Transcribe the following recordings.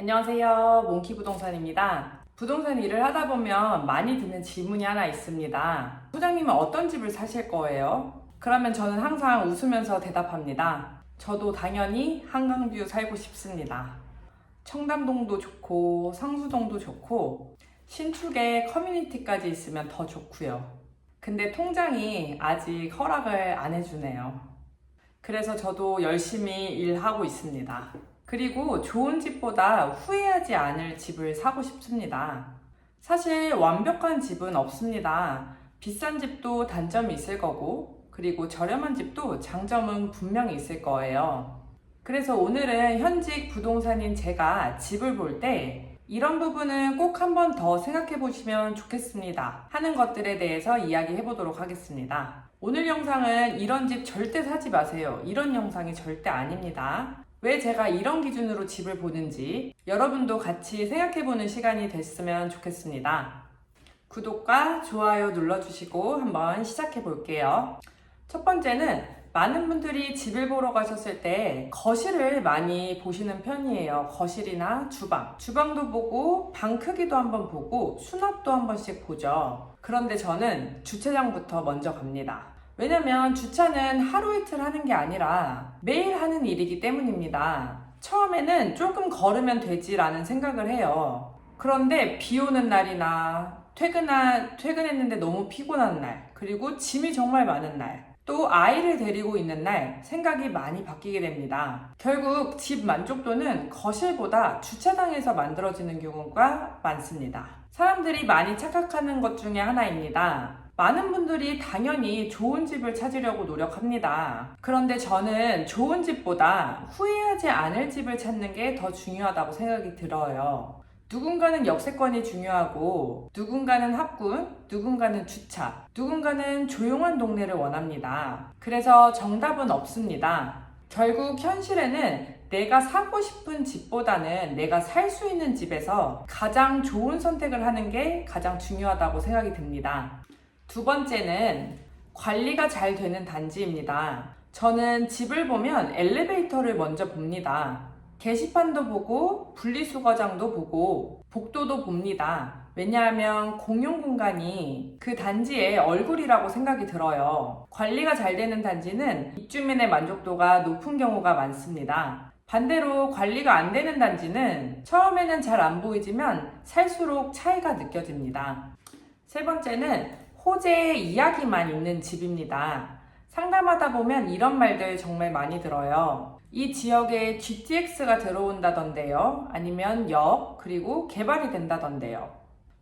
안녕하세요. 몽키부동산입니다. 부동산 일을 하다 보면 많이 드는 질문이 하나 있습니다. 소장님은 어떤 집을 사실 거예요? 그러면 저는 항상 웃으면서 대답합니다. 저도 당연히 한강뷰 살고 싶습니다. 청담동도 좋고 성수동도 좋고 신축에 커뮤니티까지 있으면 더 좋고요. 근데 통장이 아직 허락을 안 해주네요. 그래서 저도 열심히 일하고 있습니다. 그리고 좋은 집보다 후회하지 않을 집을 사고 싶습니다. 사실 완벽한 집은 없습니다. 비싼 집도 단점이 있을 거고, 그리고 저렴한 집도 장점은 분명히 있을 거예요. 그래서 오늘은 현직 부동산인 제가 집을 볼 때 이런 부분은 꼭 한 번 더 생각해 보시면 좋겠습니다 하는 것들에 대해서 이야기해 보도록 하겠습니다. 오늘 영상은 이런 집 절대 사지 마세요, 이런 영상이 절대 아닙니다. 왜 제가 이런 기준으로 집을 보는지 여러분도 같이 생각해보는 시간이 됐으면 좋겠습니다. 구독과 좋아요 눌러주시고 한번 시작해 볼게요. 첫 번째는 많은 분들이 집을 보러 가셨을 때 거실을 많이 보시는 편이에요. 거실이나 주방. 주방도 보고 방 크기도 한번 보고 수납도 한 번씩 보죠. 그런데 저는 주차장부터 먼저 갑니다. 왜냐면 주차는 하루 이틀 하는 게 아니라 매일 하는 일이기 때문입니다. 처음에는 조금 걸으면 되지라는 생각을 해요. 그런데 비 오는 날이나 퇴근했는데 너무 피곤한 날, 그리고 짐이 정말 많은 날, 또 아이를 데리고 있는 날 생각이 많이 바뀌게 됩니다. 결국 집 만족도는 거실보다 주차장에서 만들어지는 경우가 많습니다. 사람들이 많이 착각하는 것 중에 하나입니다. 많은 분들이 당연히 좋은 집을 찾으려고 노력합니다. 그런데 저는 좋은 집보다 후회하지 않을 집을 찾는 게 더 중요하다고 생각이 들어요. 누군가는 역세권이 중요하고, 누군가는 합군, 누군가는 주차, 누군가는 조용한 동네를 원합니다. 그래서 정답은 없습니다. 결국 현실에는 내가 사고 싶은 집보다는 내가 살 수 있는 집에서 가장 좋은 선택을 하는 게 가장 중요하다고 생각이 듭니다. 두 번째는 관리가 잘 되는 단지입니다. 저는 집을 보면 엘리베이터를 먼저 봅니다. 게시판도 보고 분리수거장도 보고 복도도 봅니다. 왜냐하면 공용 공간이 그 단지의 얼굴이라고 생각이 들어요. 관리가 잘 되는 단지는 입주민의 만족도가 높은 경우가 많습니다. 반대로 관리가 안 되는 단지는 처음에는 잘 안 보이지만 살수록 차이가 느껴집니다. 세 번째는 호재의 이야기만 있는 집입니다. 상담하다 보면 이런 말들 정말 많이 들어요. 이 지역에 GTX가 들어온다던데요. 아니면 역, 그리고 개발이 된다던데요.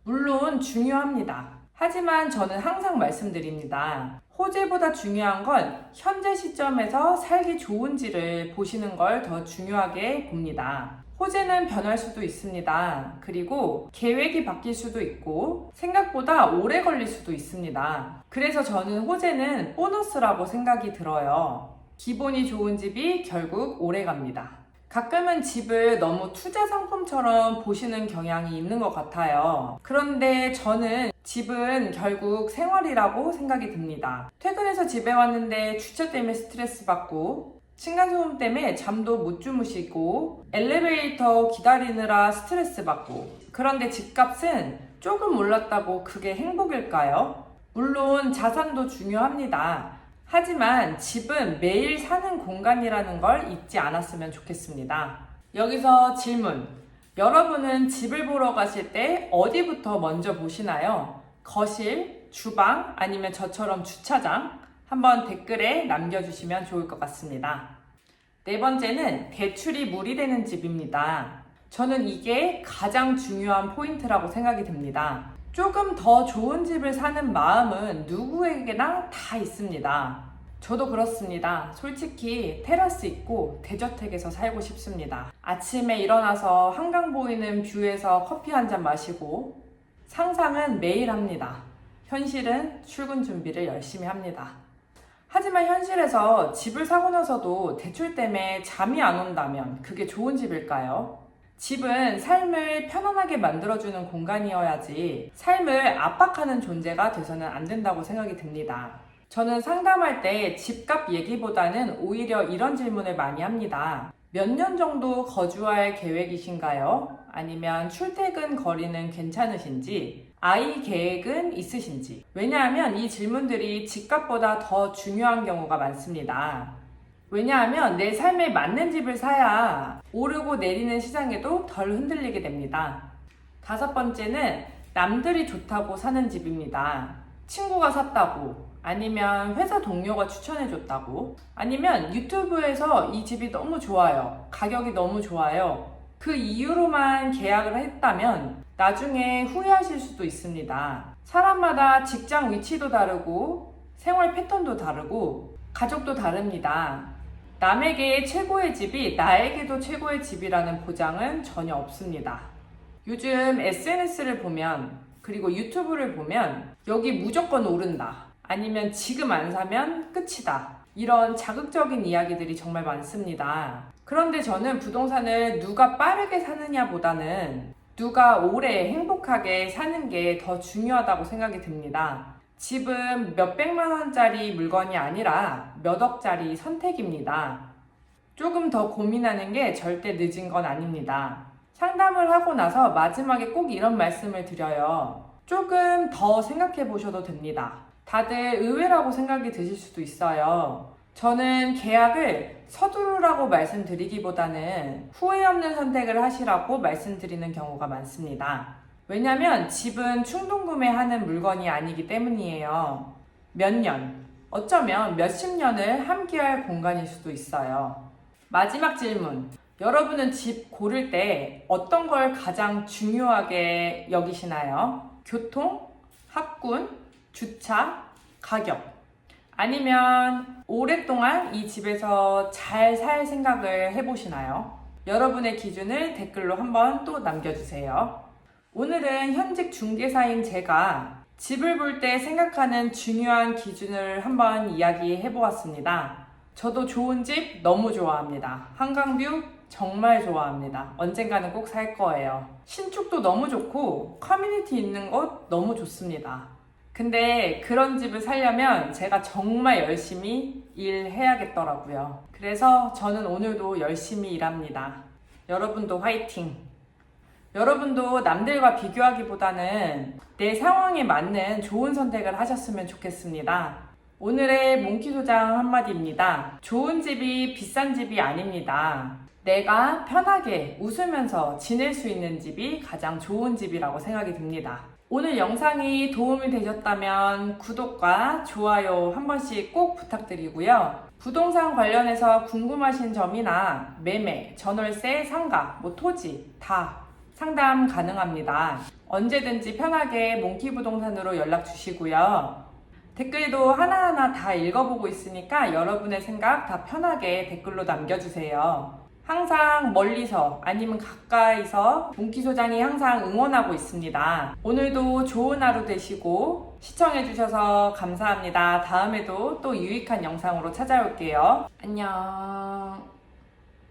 물론 중요합니다. 하지만 저는 항상 말씀드립니다. 호재보다 중요한 건 현재 시점에서 살기 좋은지를 보시는 걸 더 중요하게 봅니다. 호재는 변할 수도 있습니다. 그리고 계획이 바뀔 수도 있고 생각보다 오래 걸릴 수도 있습니다. 그래서 저는 호재는 보너스라고 생각이 들어요. 기본이 좋은 집이 결국 오래 갑니다. 가끔은 집을 너무 투자 상품처럼 보시는 경향이 있는 것 같아요. 그런데 저는 집은 결국 생활이라고 생각이 듭니다. 퇴근해서 집에 왔는데 주차 때문에 스트레스 받고, 층간소음 때문에 잠도 못 주무시고, 엘리베이터 기다리느라 스트레스 받고, 그런데 집값은 조금 올랐다고 그게 행복일까요? 물론 자산도 중요합니다. 하지만 집은 매일 사는 공간이라는 걸 잊지 않았으면 좋겠습니다. 여기서 질문. 여러분은 집을 보러 가실 때 어디부터 먼저 보시나요? 거실, 주방, 아니면 저처럼 주차장? 한번 댓글에 남겨주시면 좋을 것 같습니다. 네 번째는 대출이 무리되는 집입니다. 저는 이게 가장 중요한 포인트라고 생각이 듭니다. 조금 더 좋은 집을 사는 마음은 누구에게나 다 있습니다. 저도 그렇습니다. 솔직히 테라스 있고 대저택에서 살고 싶습니다. 아침에 일어나서 한강 보이는 뷰에서 커피 한 잔 마시고, 상상은 매일 합니다. 현실은 출근 준비를 열심히 합니다. 하지만 현실에서 집을 사고 나서도 대출 때문에 잠이 안 온다면 그게 좋은 집일까요? 집은 삶을 편안하게 만들어주는 공간이어야지 삶을 압박하는 존재가 돼서는 안 된다고 생각이 듭니다. 저는 상담할 때 집값 얘기보다는 오히려 이런 질문을 많이 합니다. 몇 년 정도 거주할 계획이신가요? 아니면 출퇴근 거리는 괜찮으신지, 아이 계획은 있으신지. 왜냐하면 이 질문들이 집값보다 더 중요한 경우가 많습니다. 왜냐하면 내 삶에 맞는 집을 사야 오르고 내리는 시장에도 덜 흔들리게 됩니다. 5번째는 남들이 좋다고 사는 집입니다. 친구가 샀다고, 아니면 회사 동료가 추천해줬다고, 아니면 유튜브에서 이 집이 너무 좋아요, 가격이 너무 좋아요, 그 이유로만 계약을 했다면 나중에 후회하실 수도 있습니다. 사람마다 직장 위치도 다르고 생활 패턴도 다르고 가족도 다릅니다. 남에게 최고의 집이 나에게도 최고의 집이라는 보장은 전혀 없습니다. 요즘 SNS를 보면, 그리고 유튜브를 보면 여기 무조건 오른다, 아니면 지금 안 사면 끝이다, 이런 자극적인 이야기들이 정말 많습니다. 그런데 저는 부동산을 누가 빠르게 사느냐 보다는 누가 오래 행복하게 사는 게 더 중요하다고 생각이 듭니다. 집은 몇백만 원짜리 물건이 아니라 몇 억짜리 선택입니다. 조금 더 고민하는 게 절대 늦은 건 아닙니다. 상담을 하고 나서 마지막에 꼭 이런 말씀을 드려요. 조금 더 생각해 보셔도 됩니다. 다들 의외라고 생각이 드실 수도 있어요. 저는 계약을 서두르라고 말씀드리기보다는 후회 없는 선택을 하시라고 말씀드리는 경우가 많습니다. 왜냐면 집은 충동 구매하는 물건이 아니기 때문이에요. 몇 년, 어쩌면 몇십 년을 함께할 공간일 수도 있어요. 마지막 질문. 여러분은 집 고를 때 어떤 걸 가장 중요하게 여기시나요? 교통, 학군, 주차, 가격. 아니면 오랫동안 이 집에서 잘 살 생각을 해보시나요? 여러분의 기준을 댓글로 한번 또 남겨주세요. 오늘은 현직 중개사인 제가 집을 볼 때 생각하는 중요한 기준을 한번 이야기해 보았습니다. 저도 좋은 집 너무 좋아합니다. 한강뷰 정말 좋아합니다. 언젠가는 꼭 살 거예요. 신축도 너무 좋고 커뮤니티 있는 곳 너무 좋습니다. 근데 그런 집을 살려면 제가 정말 열심히 일해야겠더라고요. 그래서 저는 오늘도 열심히 일합니다. 여러분도 화이팅! 여러분도 남들과 비교하기보다는 내 상황에 맞는 좋은 선택을 하셨으면 좋겠습니다. 오늘의 몽키소장 한마디입니다. 좋은 집이 비싼 집이 아닙니다. 내가 편하게 웃으면서 지낼 수 있는 집이 가장 좋은 집이라고 생각이 듭니다. 오늘 영상이 도움이 되셨다면 구독과 좋아요 한 번씩 꼭 부탁드리고요. 부동산 관련해서 궁금하신 점이나 매매, 전월세, 상가, 토지 다 상담 가능합니다. 언제든지 편하게 몽키부동산으로 연락 주시고요. 댓글도 하나하나 다 읽어보고 있으니까 여러분의 생각 다 편하게 댓글로 남겨주세요. 항상 멀리서 아니면 가까이서 몽키소장이 항상 응원하고 있습니다. 오늘도 좋은 하루 되시고 시청해주셔서 감사합니다. 다음에도 또 유익한 영상으로 찾아올게요. 안녕.